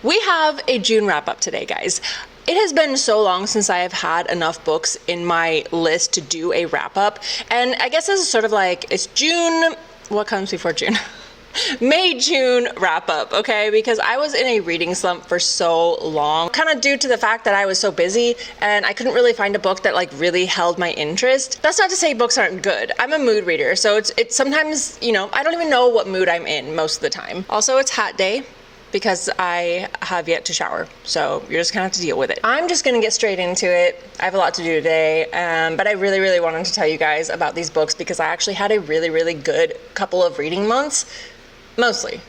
We have a June wrap-up today, guys. It has been so long since I have had enough books in my list to do a wrap-up, and I guess this is sort of like, it's June, what comes before June? May-June wrap-up, okay? Because I was in a reading slump for so long, kind of due to the fact that I was so busy and I couldn't really find a book that like really held my interest. That's not to say books aren't good. I'm a mood reader, so it's sometimes, you know, I don't even know what mood I'm in most of the time. Also, it's hat day, because I have yet to shower, so you're just gonna have to deal with it. I'm just gonna get straight into it. I have a lot to do today, but I really wanted to tell you guys about these books because I actually had a really good couple of reading months, mostly.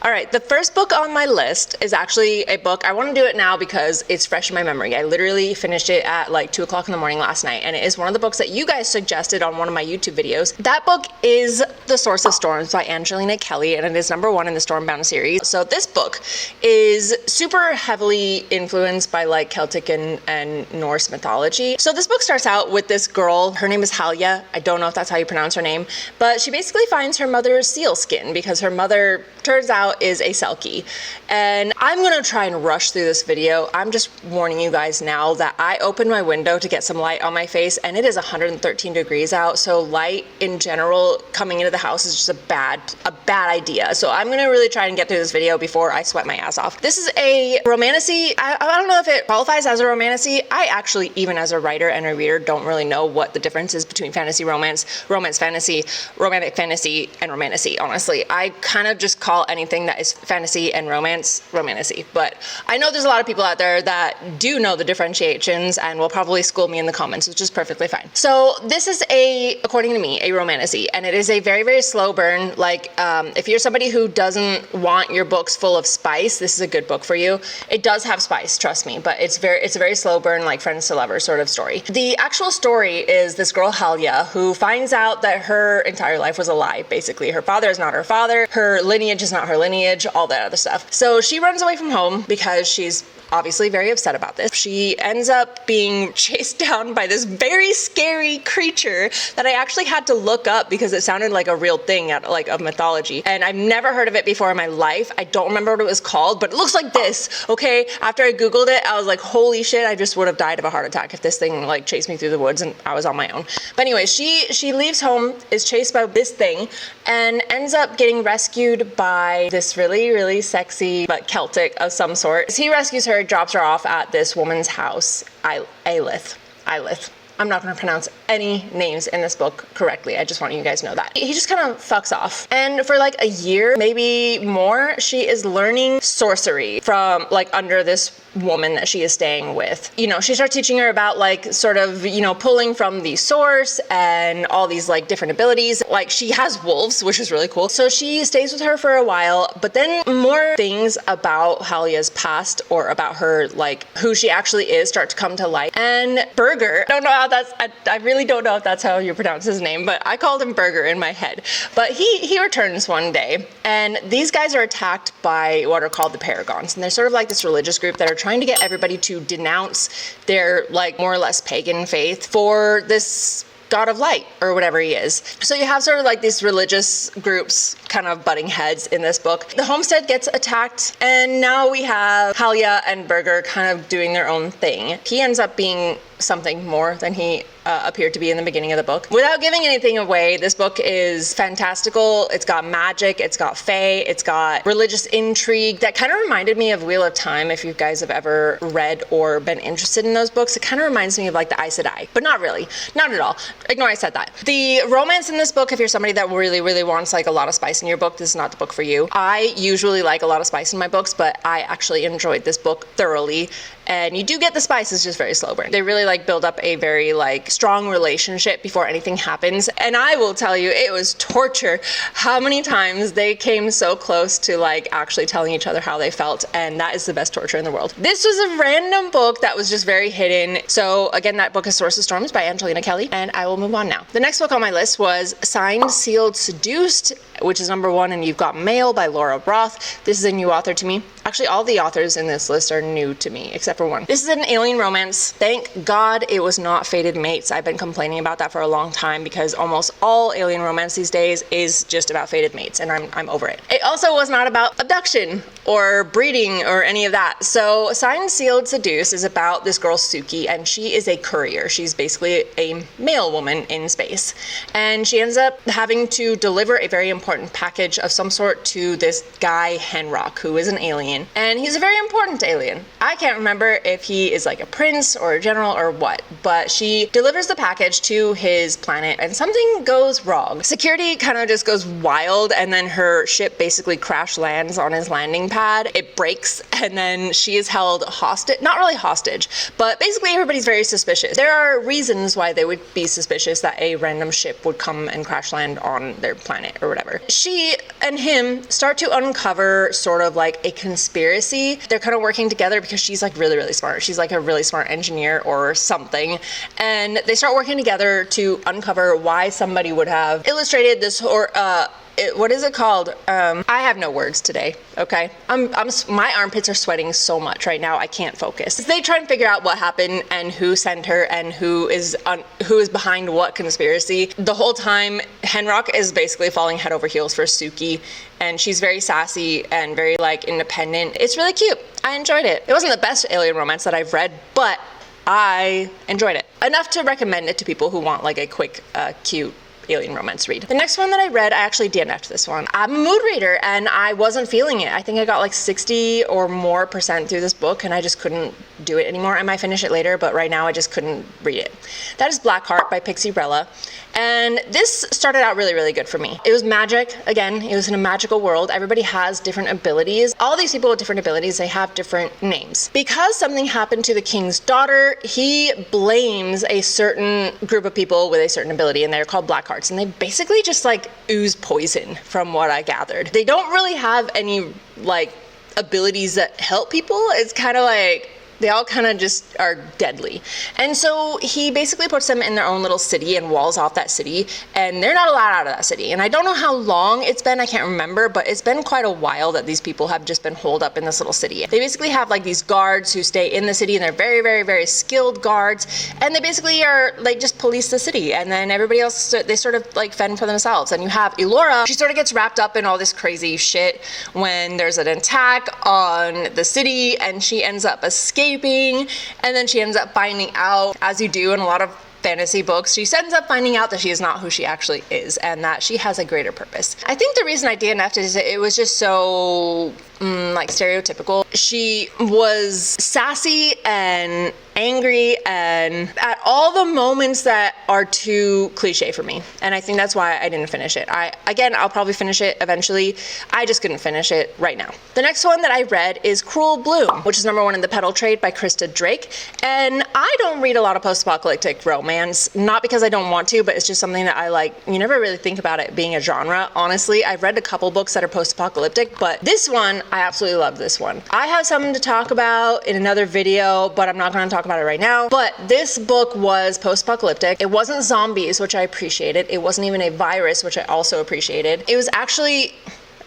All right, the first book on my list is actually a book. I want to do it now because it's fresh in my memory. I literally finished it at like 2 o'clock in the morning last night, and it is one of the books that you guys suggested on one of my YouTube videos. That book is The Source of Storms by Angelina Kelly, and it is #1 in the Stormbound series. So this book is super heavily influenced by like Celtic and Norse mythology. So this book starts out with this girl. Her name is Halja. I don't know if that's how you pronounce her name, but she basically finds her mother's seal skin because her mother turns out is a Selkie. And I'm gonna try and rush through this video. I'm just warning you guys now that I opened my window to get some light on my face, and it is 113 degrees out, so light in general coming into the house is just a bad idea. So I'm gonna really try and get through this video before I sweat my ass off. This is a romantasy. I don't know if it qualifies as a romantasy. I actually, even as a writer and a reader, don't really know what the difference is between fantasy romance, romance fantasy, romantic fantasy, and romantasy, honestly. I kind of just call anything that is fantasy and romance romantasy, but I know there's a lot of people out there that do know the differentiations and will probably school me in the comments, which is perfectly fine. So this is according to me, a romantasy, and it is a very slow burn. Like if you're somebody who doesn't want your books full of spice, this is a good book for you. It does have spice, trust me, but it's a very slow burn, like friends to lovers sort of story. The actual story is this girl Halja who finds out that her entire life was a lie. Basically, her father is not her father, her lineage is not her lineage, all that other stuff. So she runs away from home because she's obviously very upset about this. She ends up being chased down by this very scary creature that I actually had to look up because it sounded like a real thing of mythology. And I've never heard of it before in my life. I don't remember what it was called, but it looks like this, okay? After I Googled it, I was like, holy shit, I just would have died of a heart attack if this thing like chased me through the woods and I was on my own. But anyway, she leaves home, is chased by this thing, and ends up getting rescued by this really sexy but Celtic of some sort. He rescues her, drops her off at this woman's house, Ellis. I'm not going to pronounce any names in this book correctly. I just want you guys to know that. He just kind of fucks off. And for like a year, maybe more, she is learning sorcery from like under this woman that she is staying with. You know, she starts teaching her about like sort of, you know, pulling from the source and all these like different abilities. Like she has wolves, which is really cool. So she stays with her for a while, but then more things about Halja's past or about her, like who she actually is, start to come to light. And Burkhart, I really don't know if that's how you pronounce his name, but I called him Burkhart in my head. But he returns one day, and these guys are attacked by what are called the Paragons. And they're sort of like this religious group that are trying to get everybody to denounce their like more or less pagan faith for this god of light or whatever he is. So you have sort of like these religious groups kind of butting heads in this book. The homestead gets attacked, and now we have Halja and Burkhart kind of doing their own thing. He ends up being something more than he appeared to be in the beginning of the book. Without giving anything away, this book is fantastical. It's got magic, it's got fae, it's got religious intrigue that kind of reminded me of Wheel of Time. If you guys have ever read or been interested in those books, it kind of reminds me of like the Aes Sedai, but not really, not at all. Ignore I said that. The romance in this book, if you're somebody that really wants like a lot of spice in your book, this is not the book for you. I usually like a lot of spice in my books, but I actually enjoyed this book thoroughly. And you do get the spice, it's just very slow burn. They really like build up a very like strong relationship before anything happens. And I will tell you, it was torture how many times they came so close to like actually telling each other how they felt. And that is the best torture in the world. This was a random book that was just very hidden. So again, that book is Source of Storms by Angelina Kelly, and I will move on now. The next book on my list was Signed, Sealed, Seduced, which is #1 and You've Got Mail by Roth. This is a new author to me. Actually, all the authors in this list are new to me, except for one. This is an alien romance. Thank God it was not fated mates. I've been complaining about that for a long time because almost all alien romance these days is just about fated mates, and I'm over it. It also was not about abduction or breeding or any of that. So Signed, Sealed, Seduced is about this girl Suki, and she is a courier. She's basically a mail woman in space, and she ends up having to deliver a very important package of some sort to this guy Henrock, who is an alien, and he's a very important alien. I can't remember if he is like a prince or a general or what, but she delivers the package to his planet and something goes wrong. Security kind of just goes wild, and then her ship basically crash lands on his landing pad. It breaks, and then she is held hostage. Not really hostage, but basically everybody's very suspicious. There are reasons why they would be suspicious that a random ship would come and crash land on their planet or whatever. She and him start to uncover sort of like a conspiracy. They're kind of working together because she's like really, really smart. She's like a really smart engineer or something. And they start working together to uncover why somebody would have illustrated this, or what is it called? I have no words today, okay? My armpits are sweating so much right now, I can't focus. They try and figure out what happened and who sent her and who is behind what conspiracy. The whole time, Henrock is basically falling head over heels for Suki, and she's very sassy and very like independent. It's really cute. I enjoyed it. It wasn't the best alien romance that I've read, but I enjoyed it. Enough to recommend it to people who want like a quick, cute alien romance read. The next one that I read, I actually DNF'd this one. I'm a mood reader and I wasn't feeling it. I think I got like 60 or more % through this book and I just couldn't do it anymore. I might finish it later, but right now I just couldn't read it. That is Blackheart by Pixie, Rella. And this started out really, really good for me. It was magic. Again, it was in a magical world. Everybody has different abilities. All these people with different abilities, they have different names. Because something happened to the king's daughter, he blames a certain group of people with a certain ability, and they're called Blackhearts. And they basically just like ooze poison, from what I gathered. They don't really have any like abilities that help people. It's kind of like they all kind of just are deadly. And so he basically puts them in their own little city and walls off that city, and they're not allowed out of that city. And I don't know how long it's been, I can't remember, but it's been quite a while that these people have just been holed up in this little city. They basically have like these guards who stay in the city, and they're very, very, very skilled guards, and they basically are like just police the city, and then everybody else, they sort of like fend for themselves. And you have Elora, she sort of gets wrapped up in all this crazy shit when there's an attack on the city, and she ends up escaping. And then she ends up finding out, as you do in a lot of fantasy books, she ends up finding out that she is not who she actually is and that she has a greater purpose. I think the reason I DNF'd is that it was just so like stereotypical. She was sassy and angry and at all the moments that are too cliche for me, and I think that's why I didn't finish it. I'll probably finish it eventually. I just couldn't finish it right now. The next one that I read is Cruel Bloom, which is #1 in the Petal Trade by Krista Drake, and I don't read a lot of post-apocalyptic romance, not because I don't want to, but it's just something that I like. You never really think about it being a genre, honestly. I've read a couple books that are post-apocalyptic, but this one, I absolutely love this one. I have something to talk about in another video, but I'm not going to talk about it right now. But this book was post-apocalyptic. It wasn't zombies, which I appreciated. It wasn't even a virus, which I also appreciated. It was actually,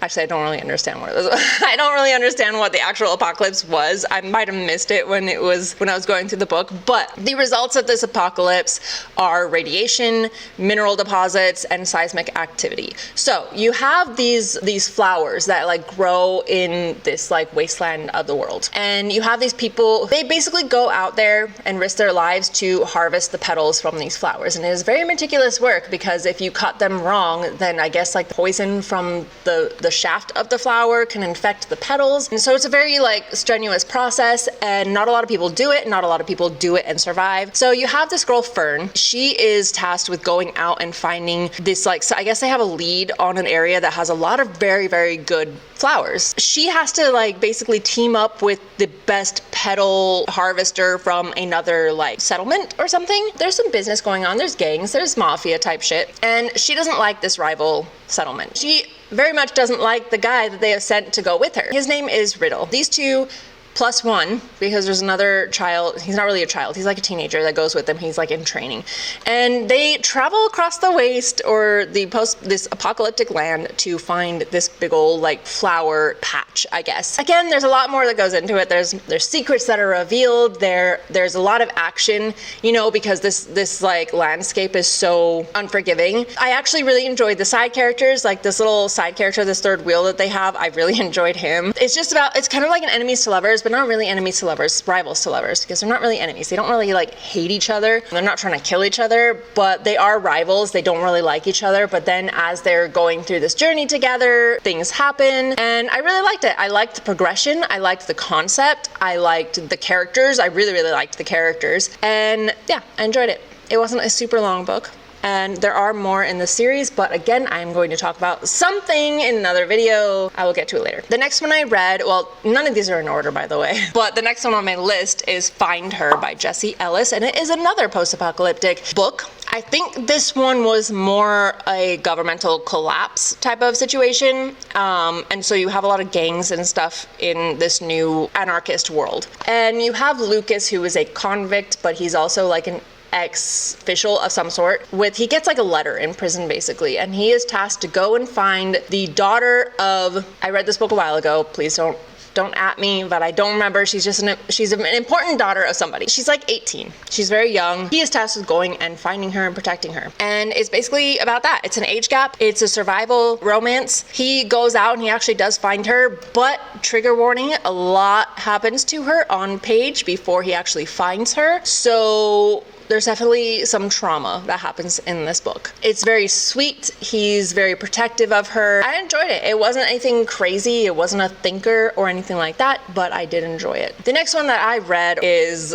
I don't really understand what it was. I don't really understand what the actual apocalypse was. I might have missed it when I was going through the book, but the results of this apocalypse are radiation, mineral deposits, and seismic activity. So you have these flowers that like grow in this like wasteland of the world. And you have these people, they basically go out there and risk their lives to harvest the petals from these flowers. And it is very meticulous work because if you cut them wrong, then I guess like poison from the shaft of the flower can infect the petals. And so it's a very like strenuous process, and not a lot of people do it. Not a lot of people do it and survive. So you have this girl Fern. She is tasked with going out and finding this like, so I guess they have a lead on an area that has a lot of very, very good flowers. She has to like basically team up with the best petal harvester from another like settlement or something. There's some business going on. There's gangs, there's mafia type shit. And she doesn't like this rival settlement. She very much doesn't like the guy that they have sent to go with her. His name is Riddle. These two +1, because there's another child. He's not really a child. He's like a teenager that goes with them. He's like in training. And they travel across the waste or this apocalyptic land to find this big old like flower patch, I guess. Again, there's a lot more that goes into it. There's secrets that are revealed. There's a lot of action, you know, because this like landscape is so unforgiving. I actually really enjoyed the side characters, like this little side character, this third wheel that they have. I really enjoyed him. It's kind of like an enemies to lovers, but not really enemies to lovers, rivals to lovers, because they're not really enemies. They don't really like hate each other. They're not trying to kill each other, but they are rivals. They don't really like each other. But then as they're going through this journey together, things happen. And I really liked it. I liked the progression. I liked the concept. I liked the characters. I really, really liked the characters. And yeah, I enjoyed it. It wasn't a super long book. And there are more in the series, but again, I'm going to talk about something in another video. I will get to it later. The next one I read, well, none of these are in order, by the way, but the next one on my list is Find Her by Jessie Ellis, and it is another post-apocalyptic book. I think this one was more a governmental collapse type of situation, and so you have a lot of gangs and stuff in this new anarchist world. And you have Lucas, who is a convict, but he's also like an ex-official of some sort. He gets like a letter in prison basically, and he is tasked to go and find the daughter of, I read this book a while ago, please don't at me, but I don't remember. She's an important daughter of somebody. She's like 18. She's very young. He is tasked with going and finding her and protecting her. And it's basically about that. It's an age gap. It's a survival romance. He goes out and he actually does find her, but trigger warning, a lot happens to her on page before he actually finds her. So there's definitely some trauma that happens in this book. It's very sweet. He's very protective of her. I enjoyed it. It wasn't anything crazy. It wasn't a thinker or anything like that, but I did enjoy it. The next one that I read is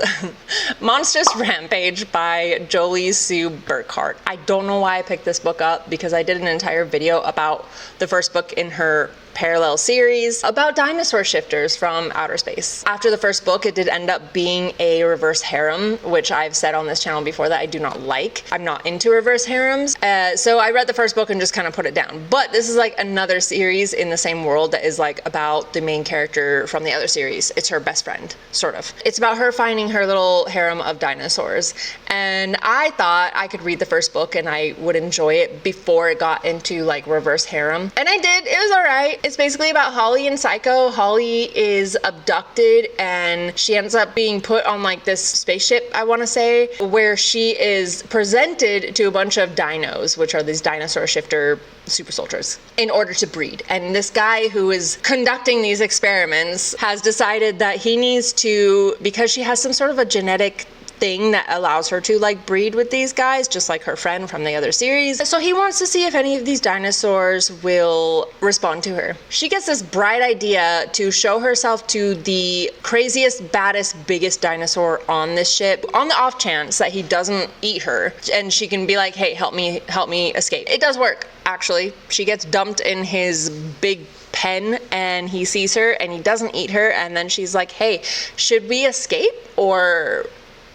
Monstrous Rampage by Jolie Sue Burkhart. I don't know why I picked this book up, because I did an entire video about the first book in her parallel series about dinosaur shifters from outer space. After the first book, it did end up being a reverse harem, which I've said on this channel before that I do not like. I'm not into reverse harems. So I read the first book and just kind of put it down. But this is like another series in the same world that is like about the main character from the other series. It's her best friend, sort of. It's about her finding her little harem of dinosaurs. And I thought I could read the first book and I would enjoy it before it got into like reverse harem. And I did. It was all right. It's basically about Holly and Psycho. Holly is abducted and she ends up being put on like this spaceship, I want to say, where she is presented to a bunch of dinos, which are these dinosaur shifter super soldiers, in order to breed. And this guy who is conducting these experiments has decided that he needs to, because she has some sort of a genetic thing that allows her to like breed with these guys, just like her friend from the other series. So he wants to see if any of these dinosaurs will respond to her. She gets this bright idea to show herself to the craziest, baddest, biggest dinosaur on this ship, on the off chance that he doesn't eat her, and she can be like, hey, help me escape. It does work, actually. She gets dumped in his big pen and he sees her and he doesn't eat her, and then she's like, hey, should we escape?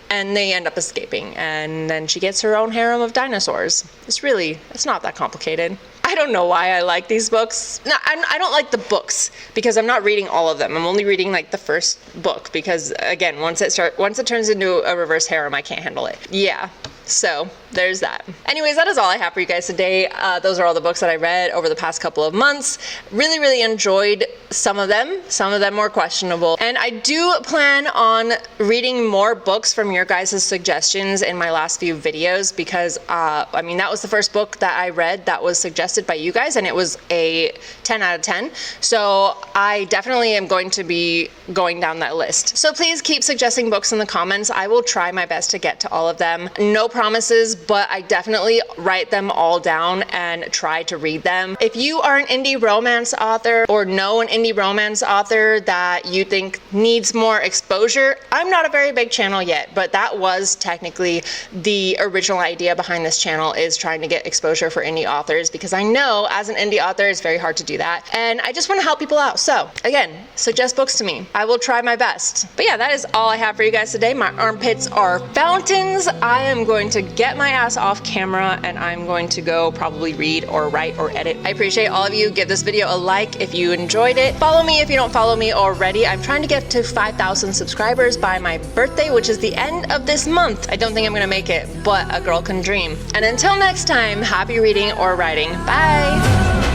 And they end up escaping, and then she gets her own harem of dinosaurs. It's not that complicated. I don't know why I like these books. No, I don't like the books because I'm not reading all of them. I'm only reading like the first book because, again, once it turns into a reverse harem, I can't handle it. Yeah. So there's that. Anyways, that is all I have for you guys today. Those are all the books that I read over the past couple of months. Really, really enjoyed some of them. Some of them were questionable. And I do plan on reading more books from your guys' suggestions in my last few videos because, that was the first book that I read that was suggested by you guys, and it was a 10 out of 10. So I definitely am going to be going down that list. So please keep suggesting books in the comments. I will try my best to get to all of them. No promises, but I definitely write them all down and try to read them. If you are an indie romance author or know an indie romance author that you think needs more exposure, I'm not a very big channel yet, but that was technically the original idea behind this channel, is trying to get exposure for indie authors, because I know as an indie author it's very hard to do that, and I just want to help people out. So again, suggest books to me. I will try my best. But yeah, that is all I have for you guys today. My armpits are fountains. I am going going to get my ass off camera and I'm going to go probably read or write or edit. I appreciate all of you. Give this video a like if you enjoyed it. Follow me if you don't follow me already. I'm trying to get to 5,000 subscribers by my birthday, which is the end of this month. I don't think I'm gonna make it, but a girl can dream. And until next time, happy reading or writing. Bye.